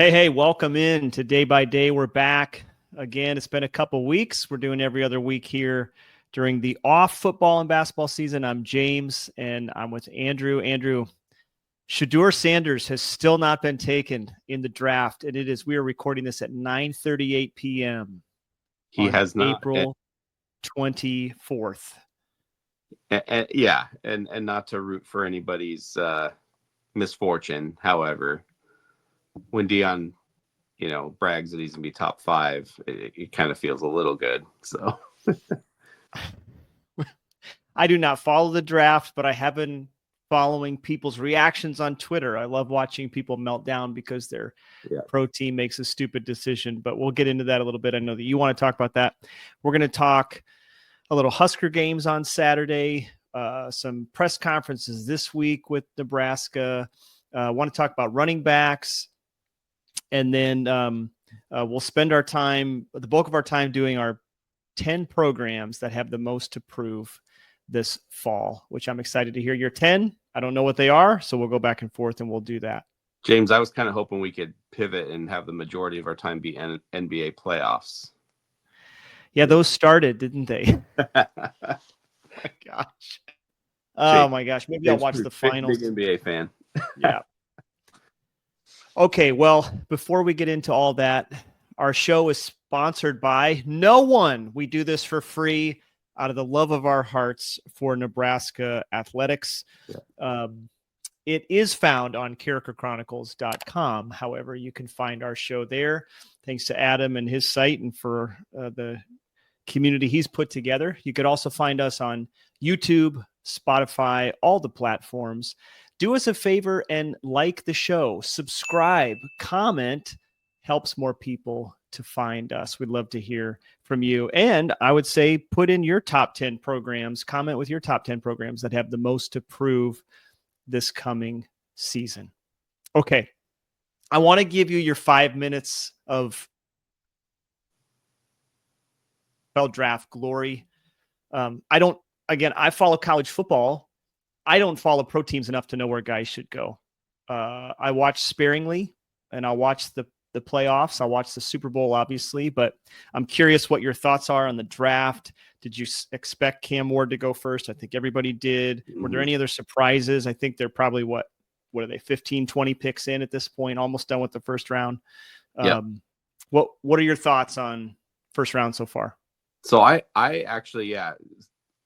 Hey, welcome in to Day by Day. We're back again. It's been a couple weeks. We're doing every other week here during the off football and basketball season. I'm James, and I'm with Andrew. Andrew, Shedeur Sanders has still not been taken in the draft, and we are recording this at 9:38 p.m. He has not. April 24th. And not to root for anybody's misfortune. However, when Dion, brags that he's gonna be top 5, it kind of feels a little good. So I do not follow the draft, but I have been following people's reactions on Twitter. I love watching people melt down because their pro team makes a stupid decision, but we'll get into that a little bit. I know that you want to talk about that. We're going to talk a little Husker games on Saturday, some press conferences this week with Nebraska. I want to talk about running backs. And then we'll spend the bulk of our time doing our 10 programs that have the most to prove this fall, which I'm excited to hear your 10. I don't know what they are, so we'll go back and forth and we'll do that. James, I was kind of hoping we could pivot and have the majority of our time be NBA playoffs. Yeah, those started, didn't they? My gosh. Oh, my gosh. Maybe I'll watch the finals. Big NBA fan. Yeah. Okay, well, before we get into all that, our show is sponsored by no one. We do this for free out of the love of our hearts for Nebraska athletics. Yeah. It is found on characterchronicles.com. However, you can find our show there. Thanks to Adam and his site and for the community he's put together. You could also find us on YouTube, Spotify, all the platforms. Do us a favor and like the show, subscribe, comment, helps more people to find us. We'd love to hear from you. And I would say put in your top 10 programs, comment with your top 10 programs that have the most to prove this coming season. Okay. I want to give you your 5 minutes of draft glory. I follow college football. I don't follow pro teams enough to know where guys should go. I watch sparingly, and I'll watch the playoffs. I'll watch the Super Bowl, obviously, but I'm curious what your thoughts are on the draft. Did you expect Cam Ward to go first? I think everybody did. Were there any other surprises? I think they're probably, what are they, 15, 20 picks in at this point, almost done with the first round. What are your thoughts on first round so far? So I actually,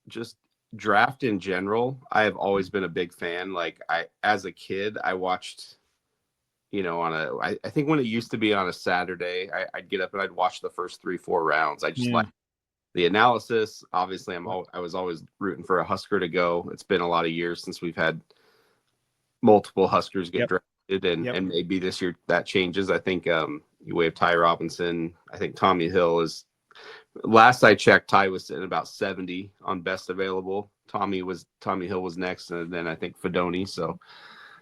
just draft in general, I have always been a big fan. Like as a kid, I watched, I think when it used to be on a Saturday, I'd get up and I'd watch the first 3-4 rounds. I just like the analysis. Obviously I was always rooting for a Husker to go. It's been a lot of years since we've had multiple Huskers get drafted, and maybe this year that changes. I think we have Ty Robinson. I think Tommy Hill is, last I checked, Ty was sitting about 70 on best available. Tommy Hill was next, and then I think Fedoni. So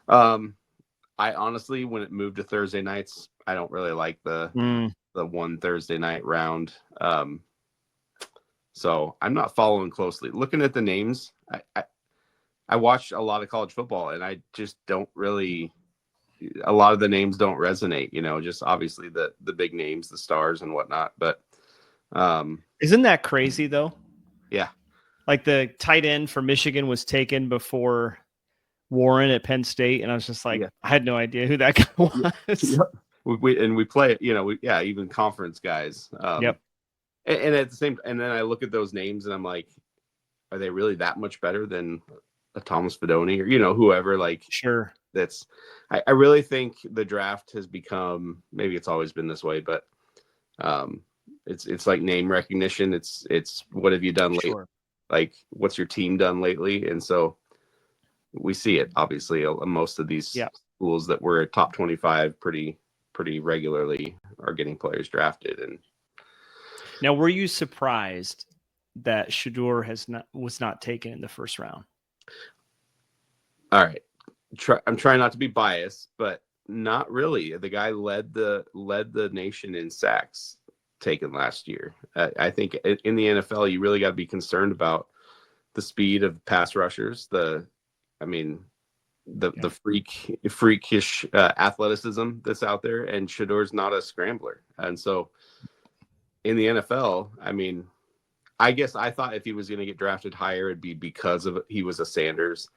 I honestly, when it moved to Thursday nights, I don't really like the one Thursday night round. So I'm not following closely. Looking at the names, I watch a lot of college football, and I just don't really, a lot of the names don't resonate, just obviously the big names, the stars and whatnot. But isn't that crazy though? Yeah. Like the tight end for Michigan was taken before Warren at Penn State, and I was just like, I had no idea who that guy was. We play, even conference guys. And at the same, and then I look at those names and I'm like, are they really that much better than a Thomas Fedoni or whoever? Like, sure. That's, I really think the draft has become, maybe it's always been this way, but it's like name recognition. It's what have you done lately? Like, what's your team done lately? And so we see it obviously most of these schools that were top 25 pretty regularly are getting players drafted. And now, were you surprised that Shedeur was not taken in the first round? All right, I'm trying not to be biased, but not really. The guy led the nation in sacks taken last year. I think in the NFL, you really got to be concerned about the speed of pass rushers. the freakish athleticism that's out there, and Shedeur's not a scrambler. And so in the NFL, I mean, I guess I thought if he was going to get drafted higher, it'd be because of he was a Sanders.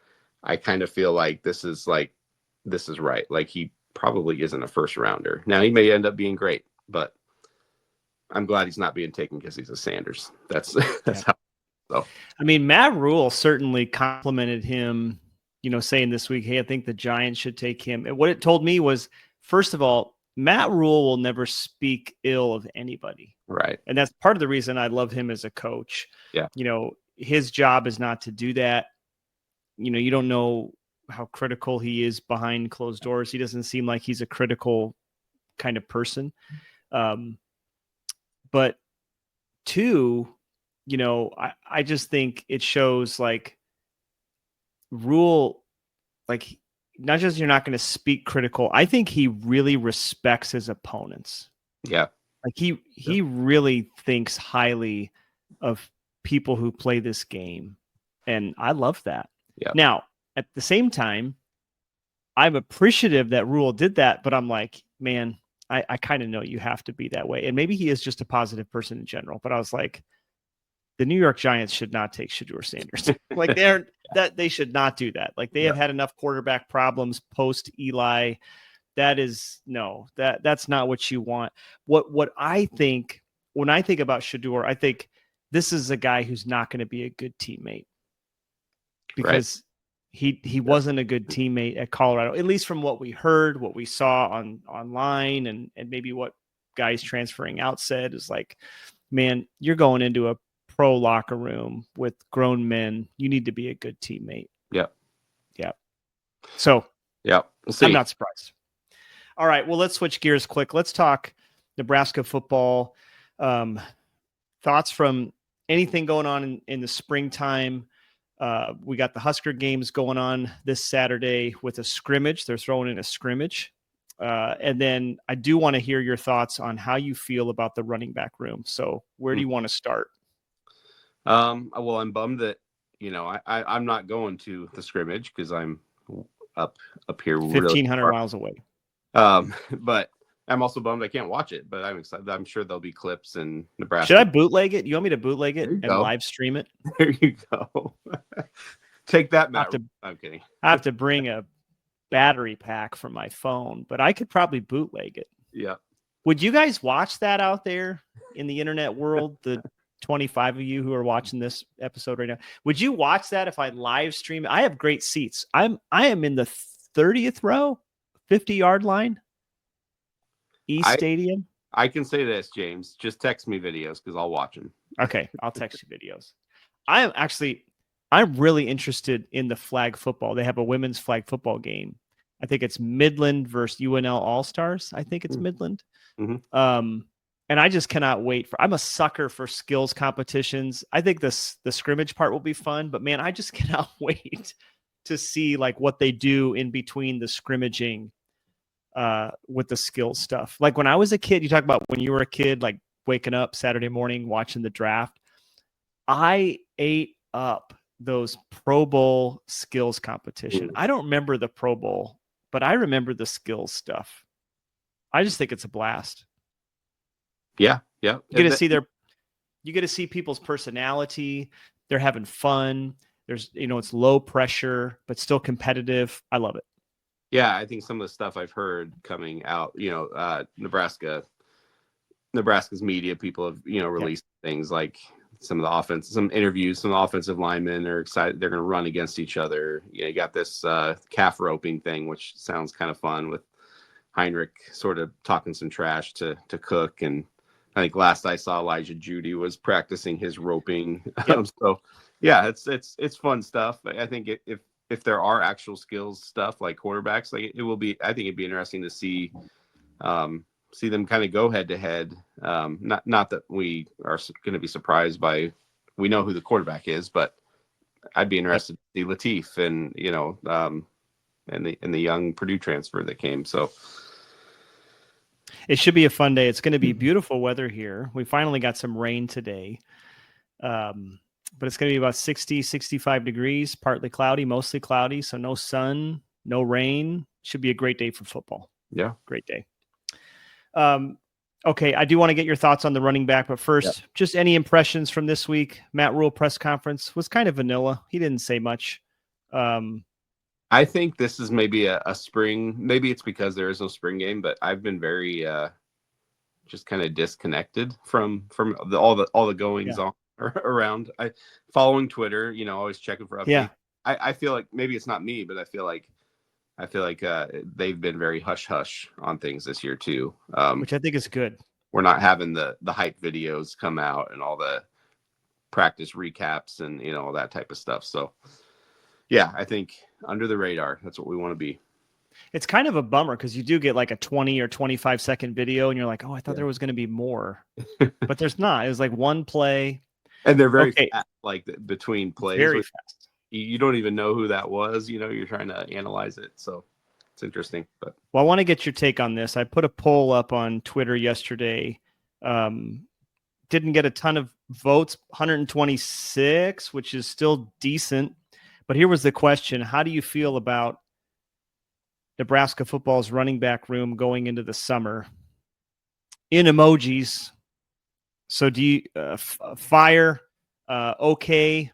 I kind of feel like this is right. Like he probably isn't a first rounder. Now he may end up being great, but I'm glad he's not being taken because he's a Sanders. That's how. So. I mean, Matt Rule certainly complimented him, saying this week, hey, I think the Giants should take him. And what it told me was, first of all, Matt Rule will never speak ill of anybody. Right. And that's part of the reason I love him as a coach. Yeah. His job is not to do that. You don't know how critical he is behind closed doors. He doesn't seem like he's a critical kind of person. But two, I just think it shows like Rule, like not just you're not going to speak critical. I think he really respects his opponents. Yeah. Like he really thinks highly of people who play this game. And I love that. Yeah. Now, at the same time, I'm appreciative that Rule did that, but I'm like, man, I kind of know you have to be that way. And maybe he is just a positive person in general, but I was like, the New York Giants should not take Shedeur Sanders. Like they should not do that. Like they have had enough quarterback problems post Eli. That's not what you want. What I think when I think about Shedeur, I think this is a guy who's not going to be a good teammate because he wasn't a good teammate at Colorado, at least from what we heard, what we saw online, and maybe what guys transferring out said is like, man, you're going into a pro locker room with grown men. You need to be a good teammate. Yeah. Yeah. So we'll see. I'm not surprised. All right. Well, let's switch gears quick. Let's talk Nebraska football. Thoughts from anything going on in the springtime. We got the Husker games going on this Saturday with a scrimmage. They're throwing in a scrimmage. And then I do want to hear your thoughts on how you feel about the running back room. So where do you want to start? Well, I'm bummed that, I'm not going to the scrimmage because I'm up here 1,500 miles away. But I'm also bummed I can't watch it, but I'm excited. I'm sure there'll be clips in Nebraska. Should I bootleg it? You want me to bootleg it and live stream it? There you go. Take that, Matt. I'm kidding. I have to bring a battery pack from my phone, but I could probably bootleg it. Yeah. Would you guys watch that out there in the internet world? The 25 of you who are watching this episode right now, would you watch that if I live stream it? I have great seats. I am in the 30th row, 50-yard line, East Stadium. I can say this, James. Just text me videos because I'll watch them. Okay, I'll text you videos. I'm really interested in the flag football. They have a women's flag football game. I think it's Midland versus UNL All-Stars. I think it's Midland. Mm-hmm. And I just cannot wait I'm a sucker for skills competitions. I think the scrimmage part will be fun, but man, I just cannot wait to see like what they do in between the scrimmaging with the skills stuff. Like when I was a kid, you talk about when you were a kid, like waking up Saturday morning, watching the draft. I ate up those Pro Bowl skills competition. I don't remember the Pro Bowl, but I remember the skills stuff. I just think it's a blast. Yeah. You get to see people's personality. They're having fun. There's, it's low pressure, but still competitive. I love it. Yeah. I think some of the stuff I've heard coming out, Nebraska's media people have, released things like some interviews, some offensive linemen are excited. They're going to run against each other. You got this calf roping thing, which sounds kind of fun with Heinrich sort of talking some trash to Cook. And I think last I saw Elijah Judy was practicing his roping. Yep. So yeah, it's fun stuff. I think if there are actual skills stuff like quarterbacks, like it will be, I think it'd be interesting to see them kind of go head to head. Not that we are going to be surprised by, we know who the quarterback is, but I'd be interested to see Latif and, and the young Purdue transfer that came. So it should be a fun day. It's going to be beautiful weather here. We finally got some rain today. But it's going to be about 60, 65 degrees, partly cloudy, mostly cloudy. So no sun, no rain. Should be a great day for football. Yeah. Great day. Okay, I do want to get your thoughts on the running back, but first, just any impressions from this week. Matt Rule press conference was kind of vanilla. He didn't say much. I think this is maybe a spring. Maybe it's because there is no spring game, but I've been very just kind of disconnected from all the goings on around. I following Twitter, always checking for updates. Yeah. I feel like maybe it's not me, but I feel like they've been very hush hush on things this year too, which I think is good. We're not having the hype videos come out and all the practice recaps and all that type of stuff. So yeah, I think under the radar, that's what we want to be. It's kind of a bummer because you do get like a 20 or 25-second video and you're like, oh, I thought there was going to be more, but there's not. It was like one play. And they're very fast, like between plays. Very fast. You don't even know who that was. You're trying to analyze it. So it's interesting. But I want to get your take on this. I put a poll up on Twitter yesterday. Didn't get a ton of votes, 126, which is still decent. But here was the question. How do you feel about Nebraska football's running back room going into the summer? In emojis. So do you fire, okay,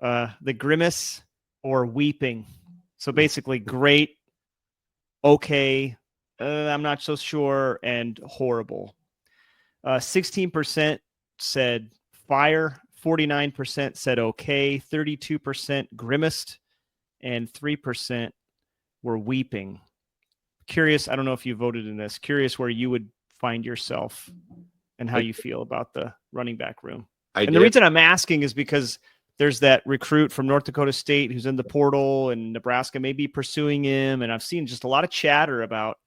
the grimace, or weeping? So basically great, okay, I'm not so sure, and horrible. 16% said fire, 49% said okay, 32% grimaced, and 3% were weeping. Curious, I don't know if you voted in this, curious where you would find yourself and how you feel about the running back room. The reason I'm asking is because there's that recruit from North Dakota State who's in the portal, and Nebraska may be pursuing him. And I've seen just a lot of chatter about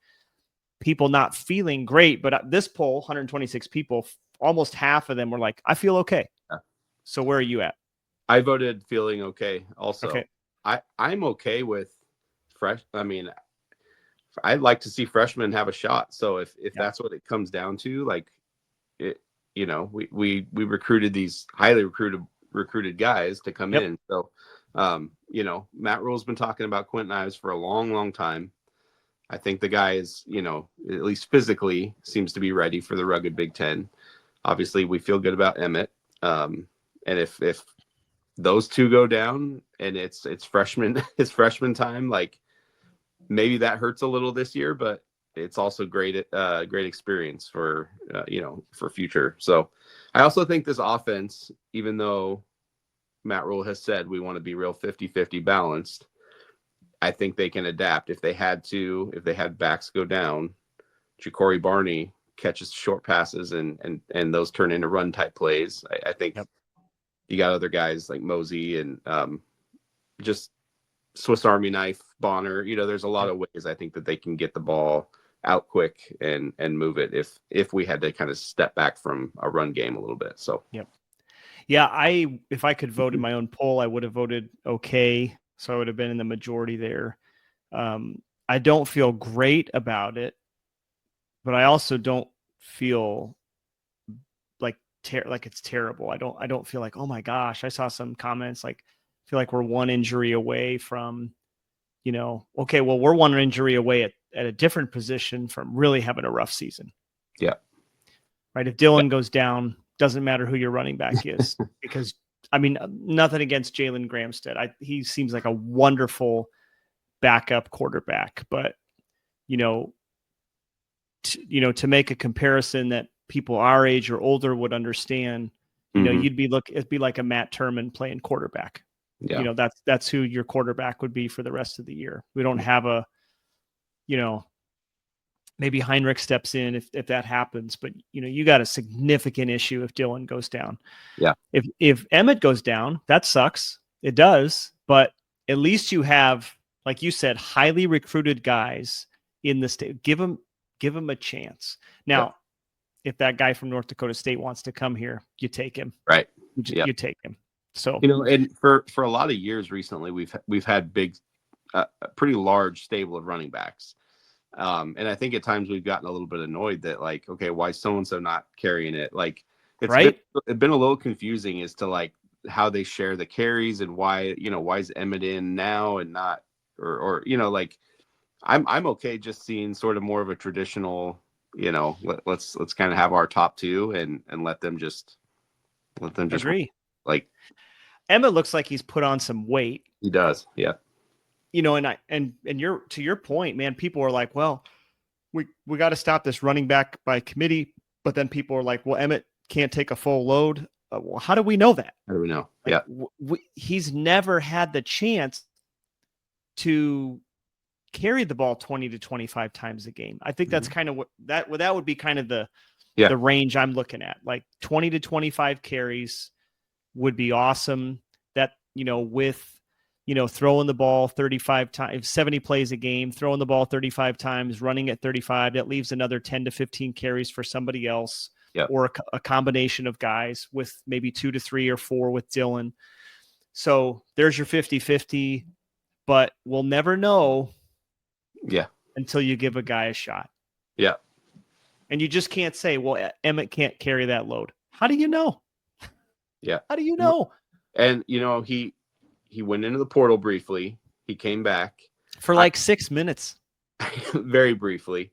people not feeling great. But this poll, 126 people, almost half of them were like, I feel okay. Yeah. So where are you at? I voted feeling okay also. Okay. I'm okay with fresh. I mean, I'd like to see freshmen have a shot. So if that's what it comes down to, like it, we recruited these highly recruited guys to come in. So, Matt Rule's been talking about Quentin Ives for a long, long time. I think the guy is, at least physically seems to be ready for the rugged Big Ten. Obviously we feel good about Emmett. And if those two go down and it's freshman time, like maybe that hurts a little this year, but it's also great experience for future. So I also think this offense, even though Matt Rule has said we want to be real 50-50 balanced, I think they can adapt. If they had backs go down, Ja'Cory Barney catches short passes and those turn into run type plays. I think you got other guys like Mosey and just Swiss Army knife Bonner. There's a lot of ways I think that they can get the ball out quick and move it if we had to kind of step back from a run game a little bit. So if I could vote in my own poll, I would have voted okay. So I would have been in the majority there. I don't feel great about it, but I also don't feel like it's terrible. I don't feel like, oh my gosh, I saw some comments like, I feel like we're one injury away from, okay, well, we're one injury away at a different position from really having a rough season. Yeah. Right. If Dylan goes down, doesn't matter who your running back is, because nothing against Jalen Gramstead. He seems like a wonderful backup quarterback, but to make a comparison that people our age or older would understand, it'd be like a Matt Turman playing quarterback. Yeah. That's who your quarterback would be for the rest of the year. We don't have a, maybe Heinrich steps in if that happens, but you got a significant issue if Dylan goes down. Yeah. If Emmett goes down, that sucks. It does, but at least you have, like you said, highly recruited guys in the state. Give them a chance. Now, if that guy from North Dakota State wants to come here, you take him. Right. You take him. So and for a lot of years recently, we've had big, a pretty large stable of running backs. And I think at times we've gotten a little bit annoyed that like, okay, why is so-and-so not carrying it? Like it's been a little confusing as to like how they share the carries and why is Emmett in now and not or like I'm okay just seeing sort of more of a traditional, let's kind of have our top two and let them just Agree. like Emmett looks like he's put on some weight. he does. Yeah. And you're to your point, man, people are like, well, we got to stop this running back by committee. But then people are like, well, Emmett can't take a full load. Well, how do we know that? How do we know? Like, Yeah. He's never had the chance to carry the ball 20 to 25 times a game. I think that's kind of what that would be kind of the range I'm looking at. Like 20 to 25 carries would be awesome. That, with, throwing the ball 35 times, 70 plays a game, throwing the ball 35 times, running at 35, that leaves another 10 to 15 carries for somebody else. Or a combination of guys with maybe 2 to 3 or 4 with Dylan. So there's your 50-50, but we'll never know until you give a guy a shot. Yeah. And you just can't say, well, Emmett can't carry that load. How do you know? Yeah. How do you know? And, he went into the portal briefly. He came back. For like 6 minutes. Very briefly.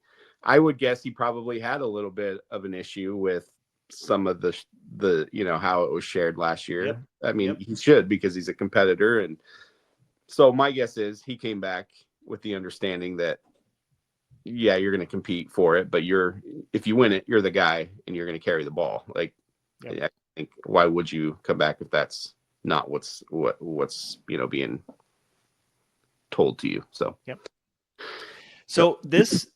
I would guess he probably had a little bit of an issue with some of the how it was shared last year. Yep. I mean, he should, because he's a competitor. And so my guess is he came back with the understanding that, you're going to compete for it, but if you win it, you're the guy and you're going to carry the ball. Like, I think, why would you come back if that's not what's being told to you? So, So this,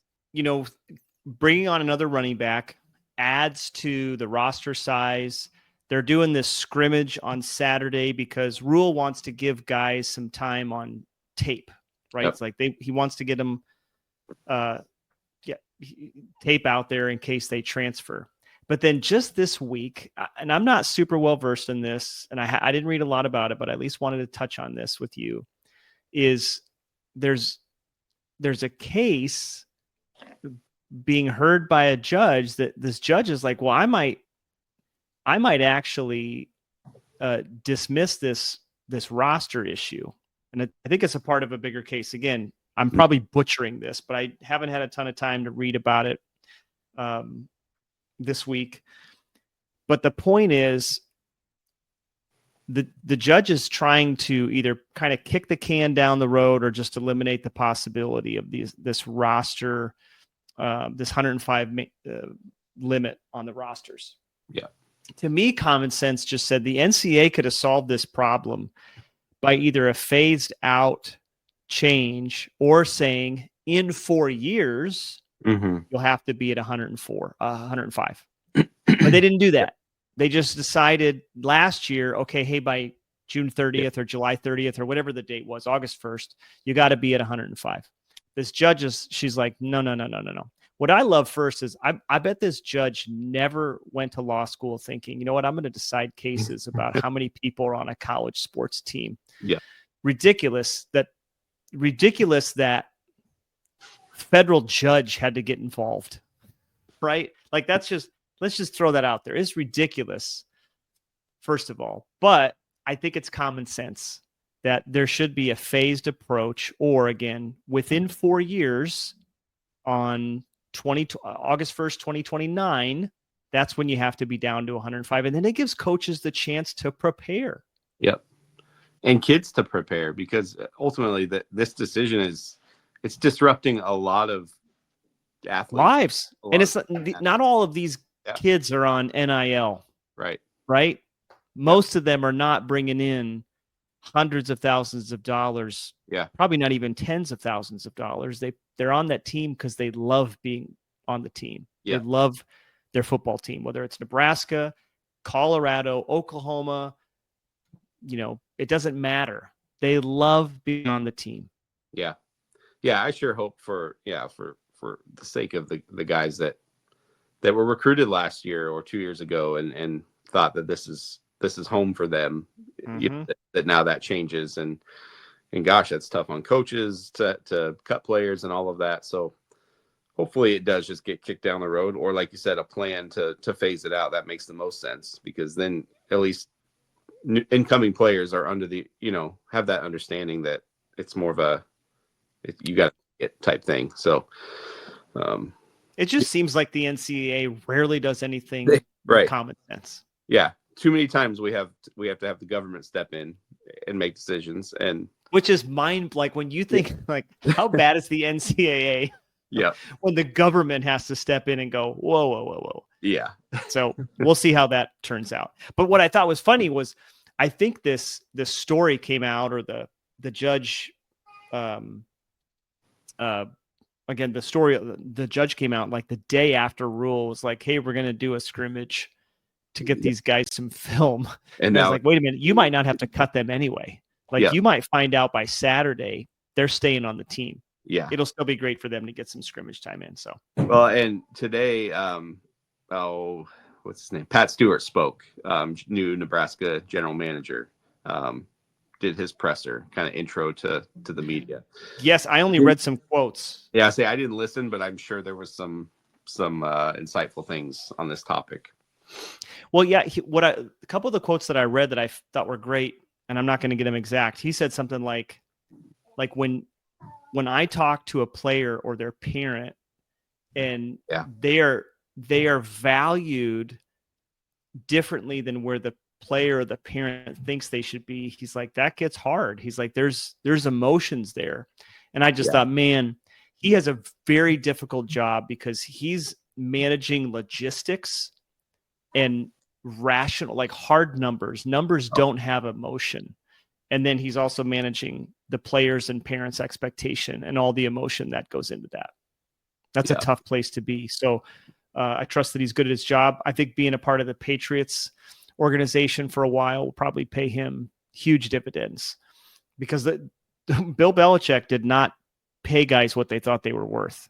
bringing on another running back adds to the roster size. They're doing this scrimmage on Saturday because Rule wants to give guys some time on tape, right? It's like he wants to get them tape out there in case they transfer. But then just this week, and I'm not super well versed in this, and I didn't read a lot about it, but I at least wanted to touch on this with you, is there's a case being heard by a judge that this judge is like, well, I might actually dismiss this roster issue. And I think it's a part of a bigger case. Again, I'm probably butchering this, but I haven't had a ton of time to read about it this week. But the point is, the judge is trying to either kind of kick the can down the road or just eliminate the possibility of this roster, this 105 limit on the rosters. Yeah. To me, common sense just said the NCAA could have solved this problem by either a phased out change or saying in 4 years, you'll have to be at 105. But they didn't do that. They just decided last year, okay, hey, by June 30th or July 30th or whatever the date was, August 1st, you got to be at 105. This judge she's like, no. What I love first is I bet this judge never went to law school thinking, you know what, I'm going to decide cases about how many people are on a college sports team. Yeah. Ridiculous that federal judge had to get involved, right? Like let's just throw that out there. It's ridiculous, first of all, but I think it's common sense that there should be a phased approach, or again, within 4 years on August 1st, 2029, that's when you have to be down to 105. And then it gives coaches the chance to prepare. Yep. And kids to prepare, because ultimately this decision it's disrupting a lot of athletes' lives. And it's not all of these kids are on NIL. Right. Most of them are not bringing in hundreds of thousands of dollars. Yeah. Probably not even tens of thousands of dollars. They're on that team because they love being on the team. Yeah. They love their football team, whether it's Nebraska, Colorado, Oklahoma, it doesn't matter. They love being on the team. Yeah. Yeah. I sure hope for the sake of the guys that were recruited last year or 2 years ago and thought that this is home for them, that now that changes. And gosh, that's tough on coaches to cut players and all of that. So hopefully it does just get kicked down the road, or like you said, a plan to phase it out. That makes the most sense, because then at least incoming players are under have that understanding that it's more of a You got it type thing. So it just seems like the NCAA rarely does anything with right. common sense. Yeah, too many times we have to have the government step in and make decisions, and which is like when you think like how bad is the NCAA? Yeah, when the government has to step in and go, whoa. Yeah. So we'll see how that turns out. But what I thought was funny was, I think this story came out, or the judge, again, the judge came out like the day after rule was like, hey, we're going to do a scrimmage to get these guys some film. And I was like, wait a minute, you might not have to cut them anyway. Like you might find out by Saturday they're staying on the team. Yeah. It'll still be great for them to get some scrimmage time in. So, well, and today, what's his name? Pat Stewart spoke, new Nebraska general manager, did his presser kind of intro to the media. Yes. I only read some quotes. Yeah. I didn't listen, but I'm sure there was some insightful things on this topic. Well, yeah, a couple of the quotes that I read that I thought were great, and I'm not going to get them exact. He said something like when I talk to a player or their parent, and they are valued differently than where the player or the parent thinks they should be. He's like, that gets hard. He's like, there's emotions there. And I just thought, man, he has a very difficult job because he's managing logistics and rational, like hard numbers. Numbers don't have emotion. And then he's also managing the players' and parents' expectation and all the emotion that goes into that. That's a tough place to be. So I trust that he's good at his job. I think being a part of the Patriots organization for a while will probably pay him huge dividends, because Bill Belichick did not pay guys what they thought they were worth.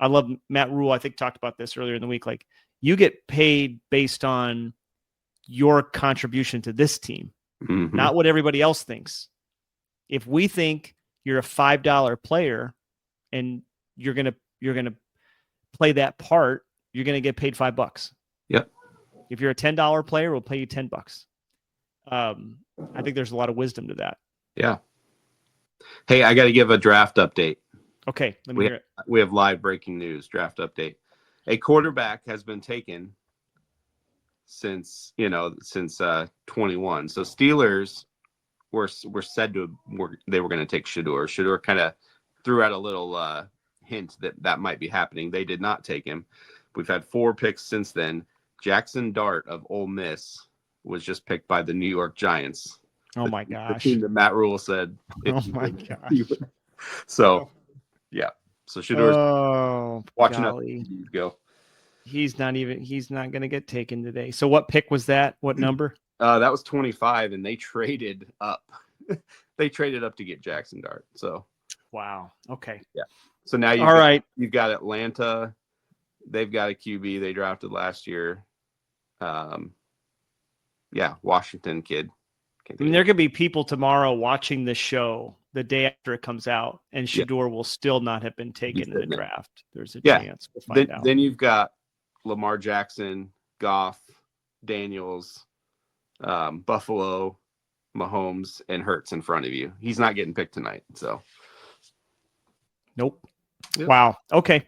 I love Matt Rule. I think talked about this earlier in the week. Like, you get paid based on your contribution to this team, not what everybody else thinks. If we think you're a $5 player and you're going to play that part, you're going to get paid $5. Yep. If you're a $10 player, we'll pay you $10. I think there's a lot of wisdom to that. Yeah. Hey, I got to give a draft update. Okay. Let me hear it. We have live breaking news, draft update. A quarterback has been taken since 21. So Steelers were said they were going to take Shedeur. Shedeur kind of threw out a little hint that might be happening. They did not take him. We've had 4 picks since then. Jackson Dart of Ole Miss was just picked by the New York Giants. Oh my gosh. The team that Matt Rule said. Oh my gosh. So, yeah. So Shedeur's watching up. Go. He's not going to get taken today. So what pick was that? What number? That was 25, and they traded up. They traded up to get Jackson Dart. So, wow. Okay. Yeah. So now you've got Atlanta. They've got a QB they drafted last year. Washington kid. I mean, there could be people tomorrow watching this show the day after it comes out, and Shedeur will still not have been taken in the draft. There's a chance. We'll find out. Then you've got Lamar Jackson, Goff, Daniels, Buffalo, Mahomes, and Hurts in front of you. He's not getting picked tonight. So, nope. Yep. Wow. Okay.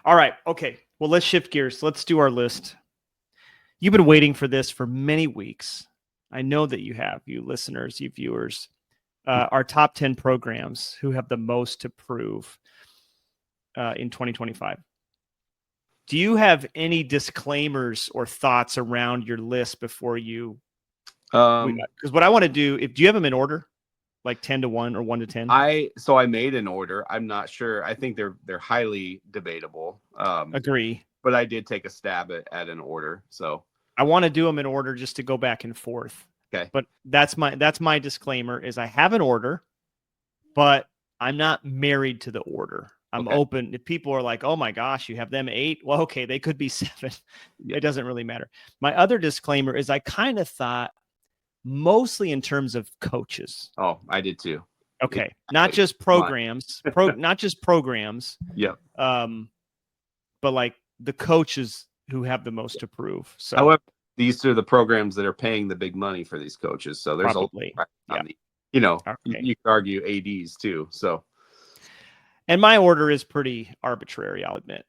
All right. Okay. Well, let's shift gears. Let's do our list. You've been waiting for this for many weeks. I know that you have, you listeners, you viewers. Our top 10 programs who have the most to prove in 2025. Do you have any disclaimers or thoughts around your list before you? Because what I want to do, do you have them in order, like 10 to 1 or 1 to 10? I made an order. I'm not sure. I think they're highly debatable. Agree. But I did take a stab at an order. So I want to do them in order just to go back and forth. Okay. But that's my disclaimer is I have an order, but I'm not married to the order. I'm open. If people are like, oh my gosh, you have them 8. Well, okay, they could be 7. It doesn't really matter. My other disclaimer is I kind of thought mostly in terms of coaches. Oh, I did too. Okay. Not just programs, not just programs. Yeah. But like the coaches who have the most to prove. So, however, these are the programs that are paying the big money for these coaches. So there's probably, you could argue ADs too. So And my order is pretty arbitrary, I'll admit.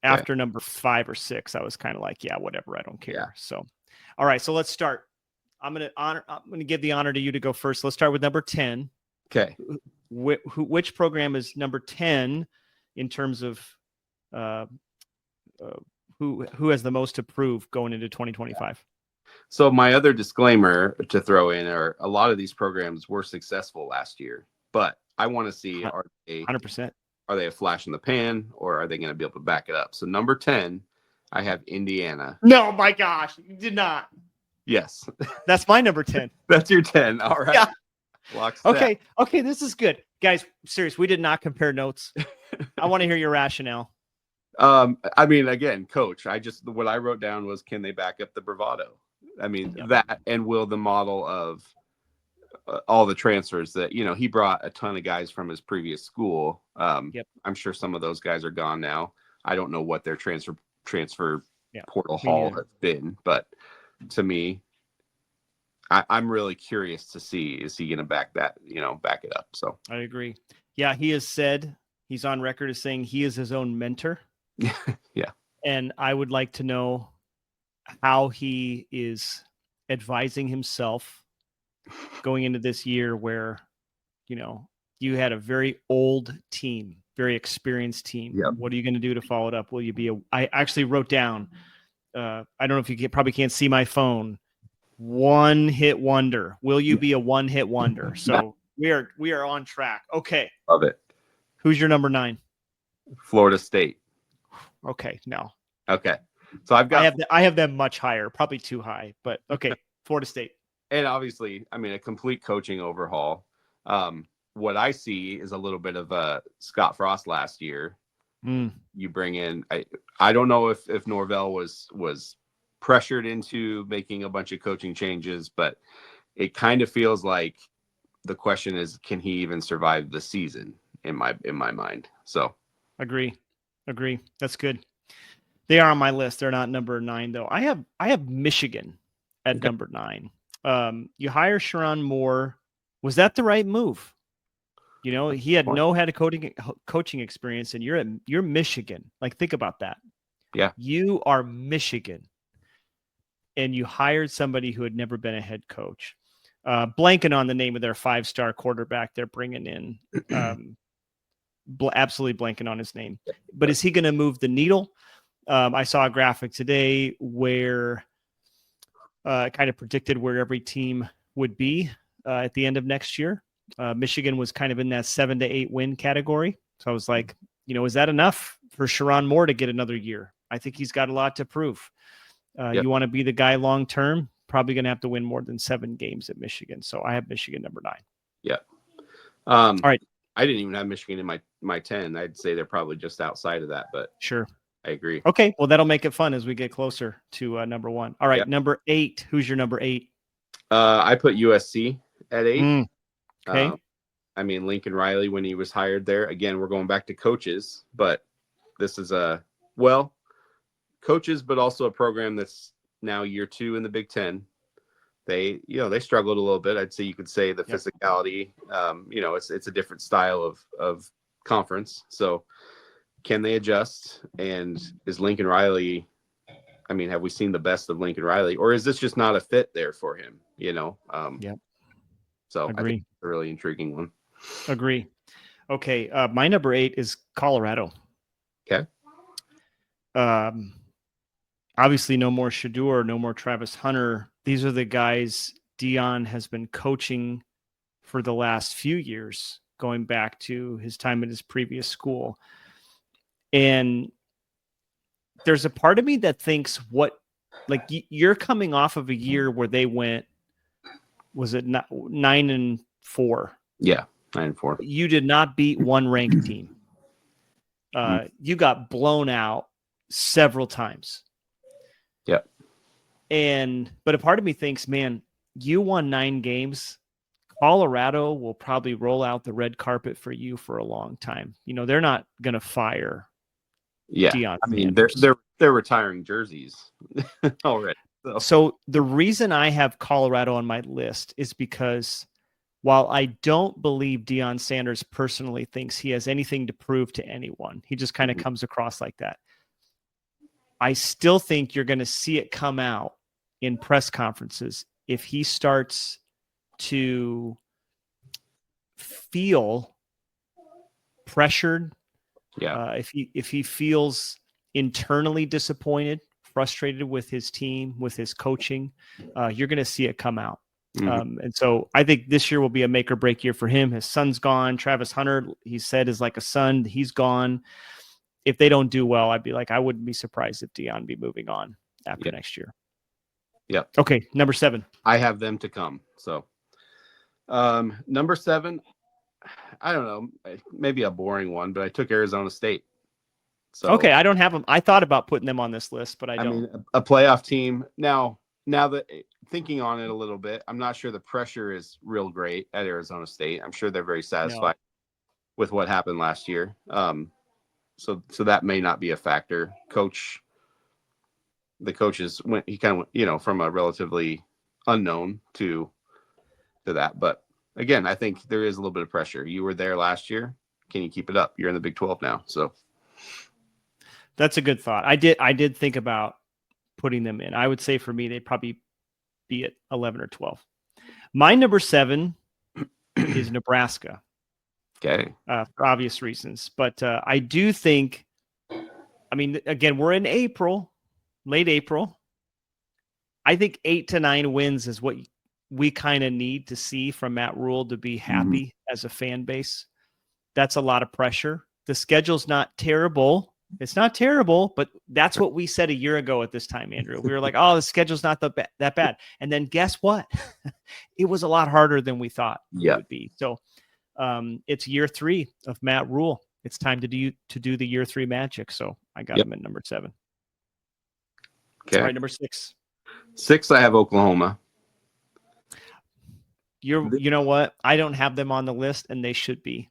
After number 5 or 6, I was kind of like, yeah, whatever, I don't care. Yeah. So, all right, so let's start. I'm gonna give the honor to you to go first. Let's start with number 10. Okay. Which program is number 10 in terms of who has the most to prove going into 2025? So my other disclaimer to throw in are a lot of these programs were successful last year, but I want to see, are they 100%. Are they a flash in the pan, or are they going to be able to back it up? So number 10, I have Indiana. No, my gosh, you did not. Yes. That's my number 10. That's your 10. All right. Yeah. Okay, this is good. Guys, serious, we did not compare notes. I want to hear your rationale. I mean, again, coach, what I wrote down was, can they back up the bravado? I mean, that, and will the model of all the transfers that, he brought a ton of guys from his previous school. I'm sure some of those guys are gone now. I don't know what their transfer portal haul has been, but to me, I'm really curious to see, is he going to back it up? So I agree. Yeah. He has said, he's on record as saying he is his own mentor. Yeah. And I would like to know how he is advising himself going into this year where, you had a very old team, very experienced team. Yep. What are you going to do to follow it up? Will you be I actually wrote down, I don't know if you probably can't see my phone, one-hit wonder. Will you be a one-hit wonder? So we are on track. Okay. Love it. Who's your number 9? Florida State. Okay. No. Okay. So I have them much higher, probably too high, but okay. Florida State. And obviously, I mean, a complete coaching overhaul. What I see is a little bit of Scott Frost last year. You bring in, I don't know if Norvell was pressured into making a bunch of coaching changes, but it kind of feels like the question is, can he even survive the season in my mind? So agree. That's good. They are on my list. They're not number 9 though. I have Michigan at number 9. You hire Sharon Moore. Was that the right move? He had no head of coaching experience, and you're Michigan. Like, think about that. Yeah. You are Michigan, and you hired somebody who had never been a head coach. Blanking on the name of their 5-star quarterback they're bringing in. Absolutely blanking on his name. But is he going to move the needle? I saw a graphic today where it kind of predicted where every team would be at the end of next year. Michigan was kind of in that 7 to 8 win category. So I was like, is that enough for Sharon Moore to get another year? I think he's got a lot to prove. You want to be the guy long-term, probably going to have to win more than 7 games at Michigan. So I have Michigan number 9. Yeah. All right. I didn't even have Michigan in my 10. I'd say they're probably just outside of that, but sure. I agree. Okay. Well, that'll make it fun as we get closer to number 1. All right. Number 8. Who's your number 8? I put USC at 8. Okay. I mean, Lincoln Riley, when he was hired there, again, we're going back to coaches, but this is coaches, but also a program that's now year 2 in the Big Ten. They struggled a little bit. I'd say you could say the physicality, it's a different style of conference. So can they adjust? And is Lincoln Riley, I mean, have we seen the best of Lincoln Riley, or is this just not a fit there for him? So agree. I think it's a really intriguing one. Agree. Okay. My number 8 is Colorado. Okay. Obviously no more Shedeur, no more Travis Hunter. These are the guys Dion has been coaching for the last few years, going back to his time at his previous school. And there's a part of me that thinks you're coming off of a year where they went, was it 9-4? Yeah. 9-4. You did not beat one ranked team. You got blown out several times. Yeah. But a part of me thinks, man, you won 9 games. Colorado will probably roll out the red carpet for you for a long time. They're not going to fire. Deion I mean, Sanders. they're retiring jerseys already. So the reason I have Colorado on my list is because while I don't believe Deion Sanders personally thinks he has anything to prove to anyone, he just kind of comes across like that. I still think you're going to see it come out in press conferences if he starts to feel pressured, if he feels internally disappointed, frustrated with his team, with his coaching, you're going to see it come out. And so I think this year will be a make or break year for him. His son's gone. Travis Hunter, he said, is like a son. He's gone. If they don't do well, I'd be like, I wouldn't be surprised if Deion be moving on after next year. Yep. Okay. Number 7. I have them to come. So number 7, I don't know, maybe a boring one, but I took Arizona State. So okay, I don't have them. I thought about putting them on this list, but I don't. mean, a playoff team. Now that thinking on it a little bit, I'm not sure the pressure is real great at Arizona State. I'm sure they're very satisfied with what happened last year. So that may not be a factor. The coaches went, he kind of, from a relatively unknown to that. But again, I think there is a little bit of pressure. You were there last year. Can you keep it up? You're in the Big 12 now. So that's a good thought. I did think about putting them in. I would say for me, they'd probably be at 11 or 12. My number 7 is Nebraska. Okay. For obvious reasons. But I do think, I mean, again, we're in April, late April. I think 8 to 9 wins is what we kind of need to see from Matt Rule to be happy as a fan base. That's a lot of pressure. The schedule's not terrible. It's not terrible, but that's what we said a year ago at this time, Andrew. We were like, oh, the schedule's not that bad. And then guess what? It was a lot harder than we thought it would be. So it's year 3 of Matt Rule. It's time to do the year 3 magic. So I got him at number 7. Okay. All right, number 6. 6, I have Oklahoma. You know what? I don't have them on the list, and they should be.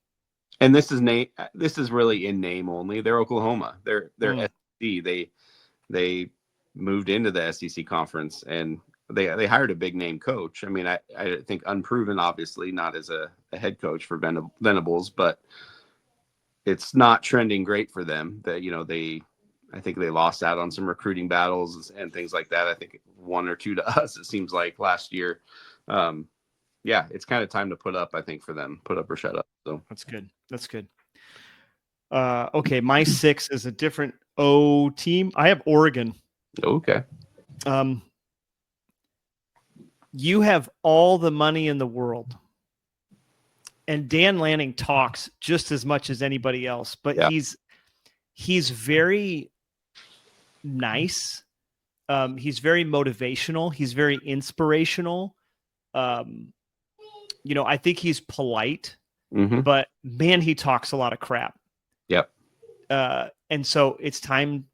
And this is really in name only. They're Oklahoma. They're SEC. They moved into the SEC conference, and they hired a big name coach. I mean, I think unproven, obviously, not as a head coach for Venables, but it's not trending great for them. That I think they lost out on some recruiting battles and things like that. I think 1 or 2 to us, it seems like last year. It's kind of time to put up, I think, for them. Put up or shut up. So that's good. Okay, my 6 is a different O team. I have Oregon. Okay. You have all the money in the world. And Dan Lanning talks just as much as anybody else, but he's very nice. He's very motivational. He's very inspirational. I think he's polite, but man, he talks a lot of crap. Yep. And so it's time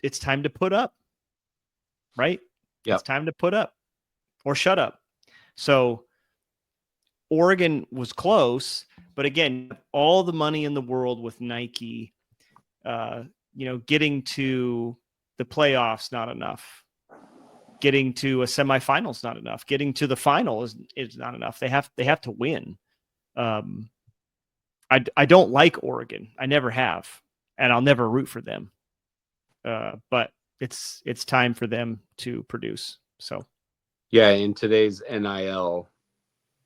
to put up, right? Yep. It's time to put up or shut up. So Oregon was close, but again, all the money in the world with Nike, getting to the playoffs, not enough. Getting to a semifinal is not enough. Getting to the final is not enough. They have to win. I don't like Oregon. I never have, and I'll never root for them. But it's time for them to produce. So, yeah, in today's NIL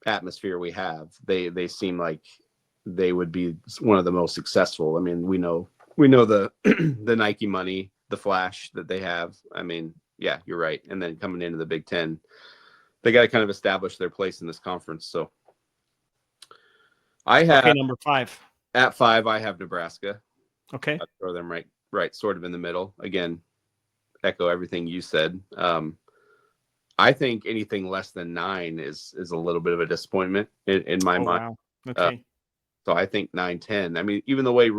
atmosphere we have, they seem like they would be one of the most successful. I mean, we know the the Nike money, the flash that they have. I mean, yeah, you're right. And then coming into the Big Ten, they got to kind of establish their place in this conference. So I have number 5. At 5, I have Nebraska. Okay. I'd throw them right, sort of in the middle. Again, echo everything you said. I think anything less than 9 is a little bit of a disappointment in my mind. Wow. Okay. So I think 9, 10. I mean, even the way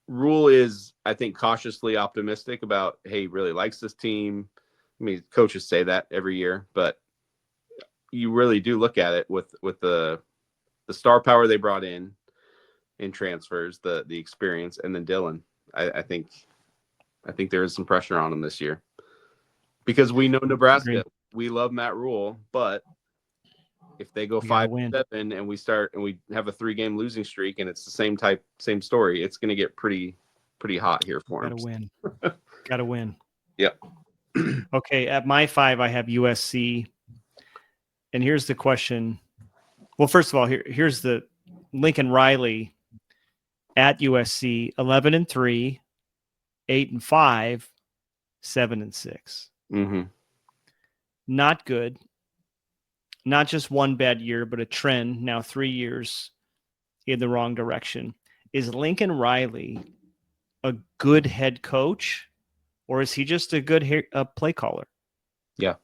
Rule is, I think, cautiously optimistic about, hey, he really likes this team. I mean, coaches say that every year, but you really do look at it with the star power they brought in transfers, the experience, and then Dylan. I think there is some pressure on him this year because we know Nebraska. We love Matt Rule, but If they go You gotta 5-7 and we have a 3-game losing streak and it's the same story, it's going to get pretty hot here for them. Gotta win. Yep. Okay, at my 5, I have USC. And here's the question. Well, first of all, here's the Lincoln Riley at USC, 11-3, 8-5, 7-6. Mm-hmm. Not good. Not just one bad year, but a trend now 3 years in the wrong direction. Is Lincoln Riley a good head coach, or is he just a good play caller? Yeah.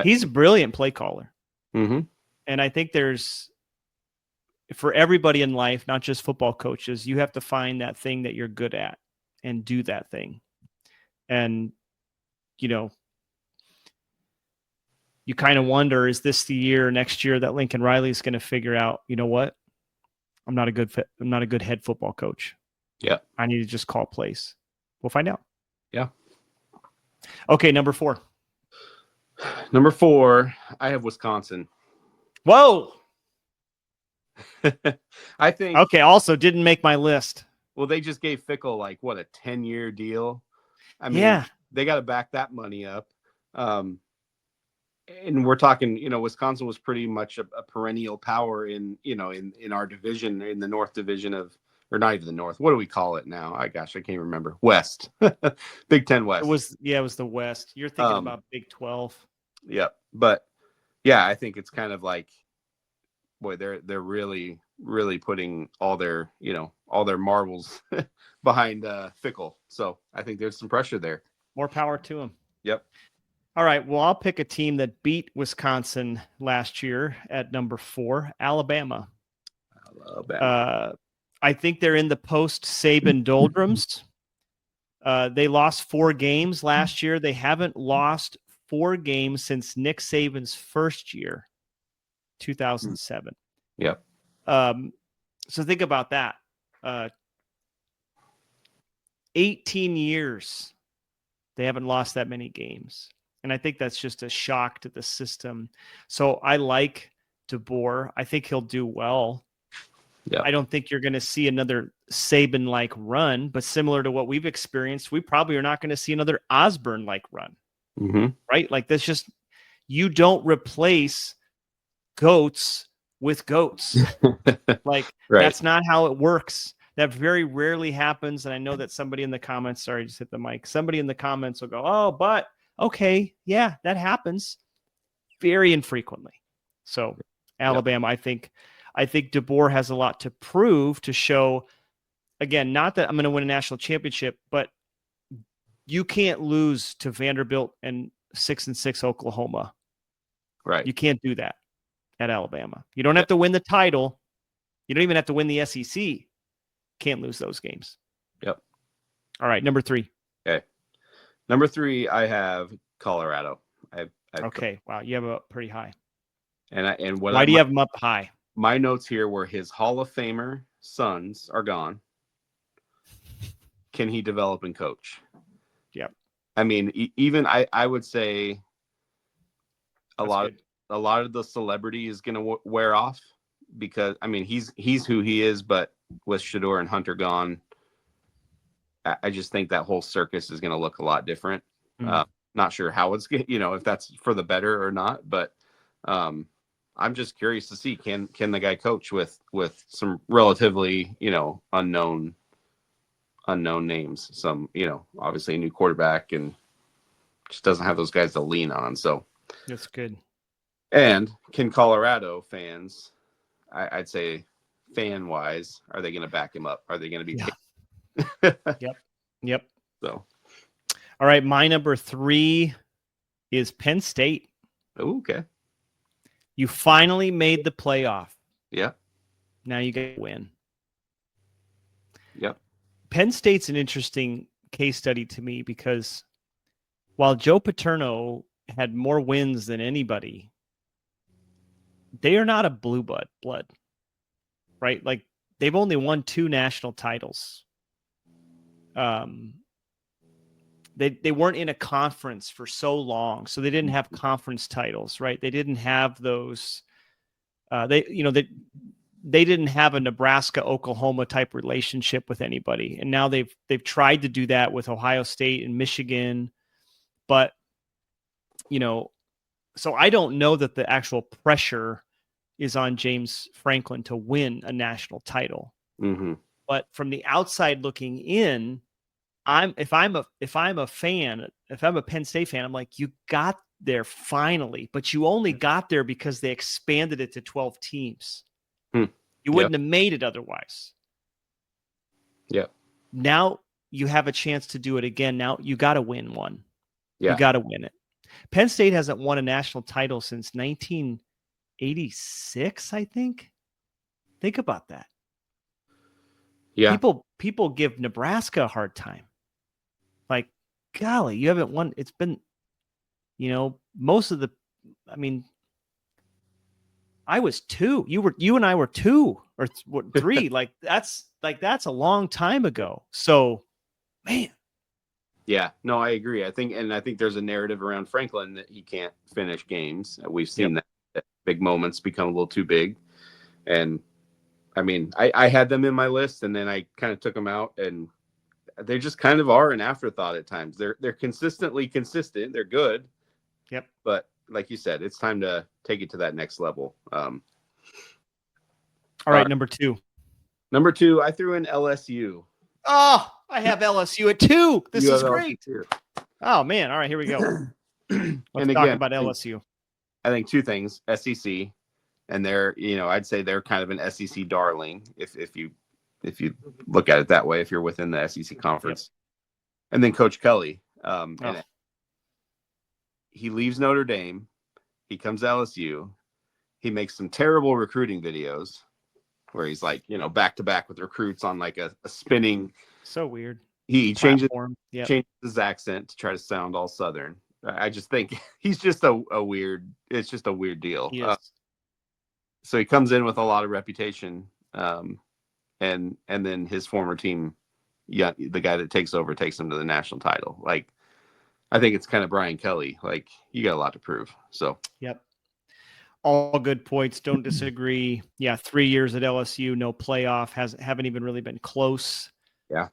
He's a brilliant play caller. Mm-hmm. And I think for everybody in life, not just football coaches, you have to find that thing that you're good at and do that thing. And, you kind of wonder, is this the year next year that Lincoln Riley is going to figure out, you know what? I'm not a good head football coach. Yeah. I need to just call plays. We'll find out. Yeah. Okay. Number 4. Number 4, I have Wisconsin. Whoa. I think. Okay. Also didn't make my list. Well, they just gave Fickle a 10-year deal. I mean, they got to back that money up. And we're talking, Wisconsin was pretty much a perennial power in our division, in the North Division or not even the North. What do we call it now? I can't remember. West, Big Ten West. It was the West. You're thinking about Big 12. Yeah, but yeah, I think it's kind of like, boy, they're really, really putting all their marbles behind Fickle. So I think there's some pressure there. More power to them. Yep. All right. Well, I'll pick a team that beat Wisconsin last year at number 4, Alabama. I think they're in the post-Saban doldrums. They lost 4 games last year. They haven't lost 4 games since Nick Saban's first year, 2007. Yep. So think about that. 18 years, they haven't lost that many games. And I think that's just a shock to the system. So I like DeBoer. I think he'll do well. Yeah. I don't think you're going to see another Saban-like run, but similar to what we've experienced, we probably are not going to see another Osborne-like run, right? Like that's just, you don't replace goats with goats. Like That's not how it works. That very rarely happens. And I know that somebody in the comments, sorry, just hit the mic. Somebody in the comments will go, oh, but okay. Yeah, that happens very infrequently. So Alabama, I think DeBoer has a lot to prove to show, again, not that I'm going to win a national championship, but you can't lose to Vanderbilt and 6-6 Oklahoma. Right. You can't do that at Alabama. You don't have to win the title. You don't even have to win the SEC. Can't lose those games. Yep. All right. Number 3. Okay. Number 3, I have Colorado. Okay. Wow. You have them up pretty high. Why do you have them up high? My notes here were his Hall of Famer sons are gone. Can he develop and coach? Yep. I mean, even I would say a lot of the celebrity is going to wear off because I mean he's who he is, but with Shedeur and Hunter gone, I just think that whole circus is going to look a lot different. Not sure how it's if that's for the better or not, but I'm just curious to see can the guy coach with some relatively unknown names, some obviously a new quarterback and just doesn't have those guys to lean on. So that's good. And can Colorado fans, I'd say fan wise, are they going to back him up? Are they going to be? Yep. So, all right, my number 3 is Penn State. Ooh, okay. You finally made the playoff. Yeah. Now you get to win. Yep. Penn State's an interesting case study to me because while Joe Paterno had more wins than anybody, they are not a blue blood, right? Like they've only won 2 national titles. They weren't in a conference for so long, so they didn't have conference titles, right? They didn't have those They didn't have a Nebraska Oklahoma type relationship with anybody, and now they've tried to do that with Ohio State and Michigan, but so I don't know that the actual pressure is on James Franklin to win a national title. Mm-hmm. But from the outside looking in, if I'm a fan, if I'm a Penn State fan, I'm like, you got there finally, but you only got there because they expanded it to 12 teams. You wouldn't have made it otherwise. Yeah. Now you have a chance to do it again. Now you got to win one. Yeah. You got to win it. Penn State hasn't won a national title since 1986, I think. Think about that. Yeah. People give Nebraska a hard time. Like, golly, you haven't won. It's been, most of the, I mean, I was 2. You and I were 2 or 3. that's a long time ago. So, man. Yeah, no, I agree. I think there's a narrative around Franklin that he can't finish games. We've seen that big moments become a little too big. And I mean, I had them in my list, and then I kind of took them out, and they just kind of are an afterthought at times. They're consistently consistent. They're good. Yep. But like you said, it's time to take it to that next level. All right, number 2. Number 2, I threw in LSU. Oh, I have LSU at 2. This is great. Oh, man. All right, here we go. Let's talk about LSU. I think 2 things. SEC, and they're, I'd say they're kind of an SEC darling if you look at it that way, if you're within the SEC conference. Yep. And then Coach Kelly. And he leaves Notre Dame. He comes to LSU. He makes some terrible recruiting videos where he's like, back to back with recruits on like a spinning. So weird. He changes his accent to try to sound all Southern. I just think he's just it's just a weird deal. So he comes in with a lot of reputation. And then his former team, the guy that takes over, takes him to the national title. Like, I think it's kind of Brian Kelly. Like, you got a lot to prove. So, yep. All good points. Don't disagree. Yeah. 3 years at LSU, no playoff, haven't even really been close. Yeah.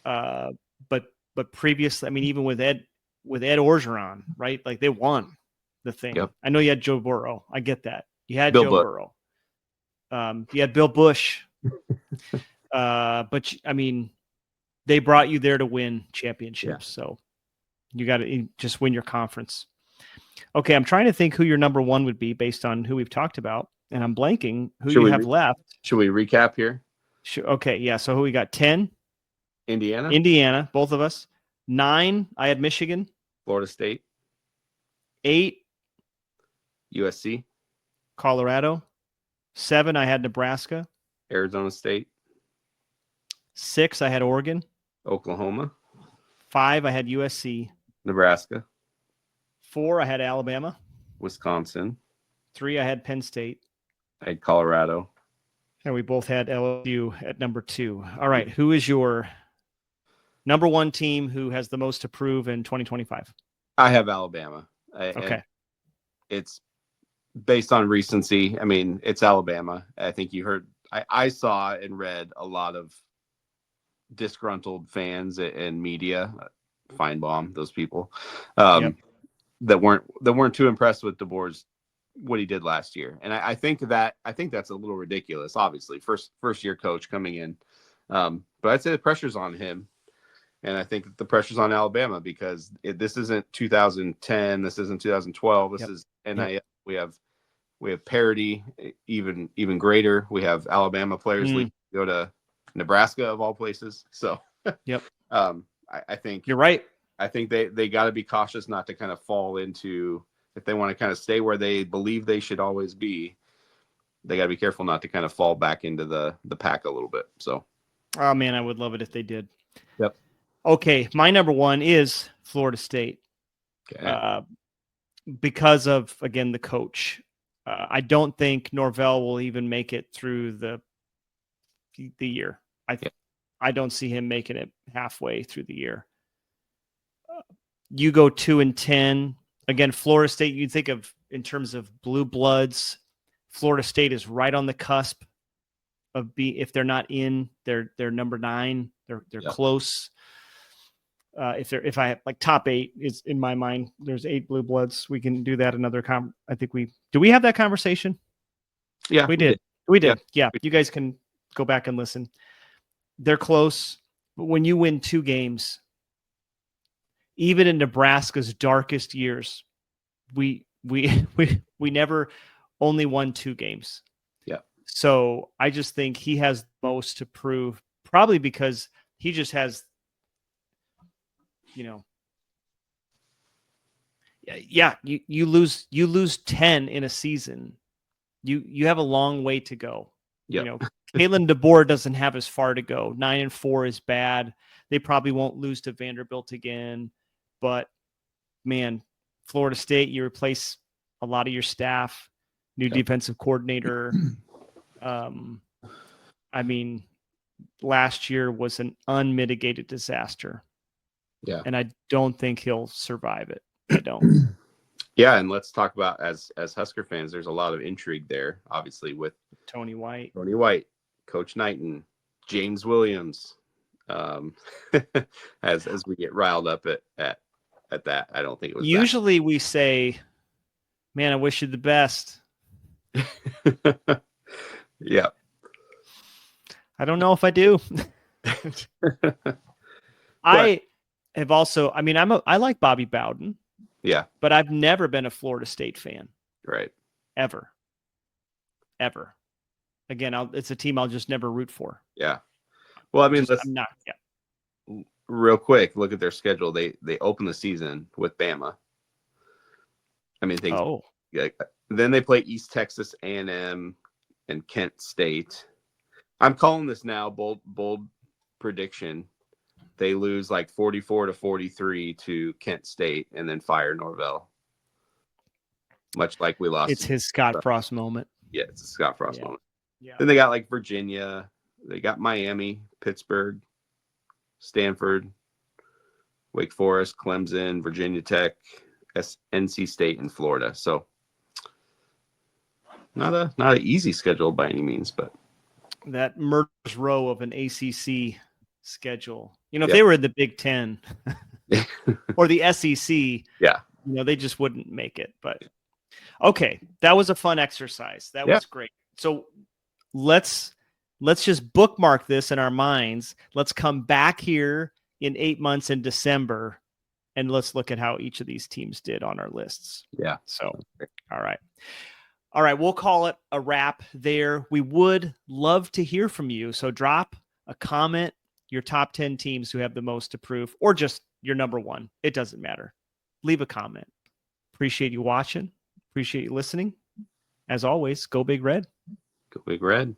But previously, I mean, even with Ed Orgeron, right? Like, they won the thing. Yep. I know you had Joe Burrow. I get that. You had Joe Burrow. You had Bill Bush. But I mean, they brought you there to win championships. So you got to just win your conference. Okay. I'm trying to think who your number 1 would be based on who we've talked about, and I'm blanking who you have left. Should we recap here? Sure. Okay. Yeah. So who we got? 10, Indiana, both of us. 9, I had Michigan. Florida State. 8, USC. Colorado. 7, I had Nebraska. Arizona State. 6, I had Oregon. Oklahoma. 5, I had USC. Nebraska. 4, I had Alabama. Wisconsin. 3, I had Penn State. I had Colorado. And we both had LSU at number 2. All right. Who is your number 1 team who has the most to prove in 2025? I have Alabama. Okay. It's based on recency. I mean, it's Alabama. I think you heard, I saw and read a lot of disgruntled fans and media, Feinbaum, those people, that weren't too impressed with DeBoer's, what he did last year. And I think that's a little ridiculous, obviously, first year coach coming in. But I'd say the pressure's on him. And I think the pressure's on Alabama because this isn't 2010. This isn't 2012. This is NIL. We have parity, even greater. We have Alabama players go to Nebraska of all places. So, I think you're right. I think they got to be cautious not to kind of fall into, if they want to kind of stay where they believe they should always be, they got to be careful not to kind of fall back into the pack a little bit. So, oh man, I would love it if they did. Yep. Okay, my number 1 is Florida State. Okay. Because of, again, the coach. I don't think Norvell will even make it through the year. I don't see him making it halfway through the year. You go 2-10. Again, Florida State, you'd think of in terms of blue bloods, Florida State is right on the cusp of if they're not in, they're number 9. They're close. If I like top 8 is in my mind, there's 8 blue bloods. We can do that another I think do we have that conversation? Yeah, we did. We did. Yeah. You guys can go back and listen. They're close, but when you win 2 games, even in Nebraska's darkest years, we never only won 2 games. Yeah. So I just think he has the most to prove, probably because he just has, you lose 10 in a season. You have a long way to go. Yep. Kalen DeBoer doesn't have as far to go. 9-4 is bad. They probably won't lose to Vanderbilt again, but man, Florida State, you replace a lot of your staff, new defensive coordinator. I mean, last year was an unmitigated disaster. Yeah. And I don't think he'll survive it. I don't. Yeah, and let's talk about as Husker fans, there's a lot of intrigue there, obviously, with Tony White, Coach Knighton, James Williams. As we get riled up at that, I don't think it was. Usually we say, "Man, I wish you the best." Yeah. I don't know if I do. I have also. I mean, I like Bobby Bowden. Yeah. But I've never been a Florida State fan. Right. Ever. Again, it's a team I'll just never root for. Yeah. Well, I mean, I'm not. Yeah. Real quick, look at their schedule. They open the season with Bama. I mean, things. Oh. Then they play East Texas A&M and Kent State. I'm calling this now bold prediction. They lose like 44-43 to Kent State and then fire Norvell. Much like we lost. It's his Scott Frost moment. Yeah, it's a Scott Frost moment. Yeah. Then they got like Virginia. They got Miami, Pittsburgh, Stanford, Wake Forest, Clemson, Virginia Tech, NC State, and Florida. So not an easy schedule by any means, but that murderer's row of an ACC schedule. If they were in the Big Ten or the SEC, they just wouldn't make it. But okay, that was a fun exercise. That was great. So let's just bookmark this in our minds. Let's come back here in 8 months in December, and let's look at how each of these teams did on our lists. Yeah. So, all right. We'll call it a wrap there. We would love to hear from you. So drop a comment, your top 10 teams who have the most to prove, or just your number 1. It doesn't matter. Leave a comment. Appreciate you watching. Appreciate you listening. As always, go Big Red. Go Big Red.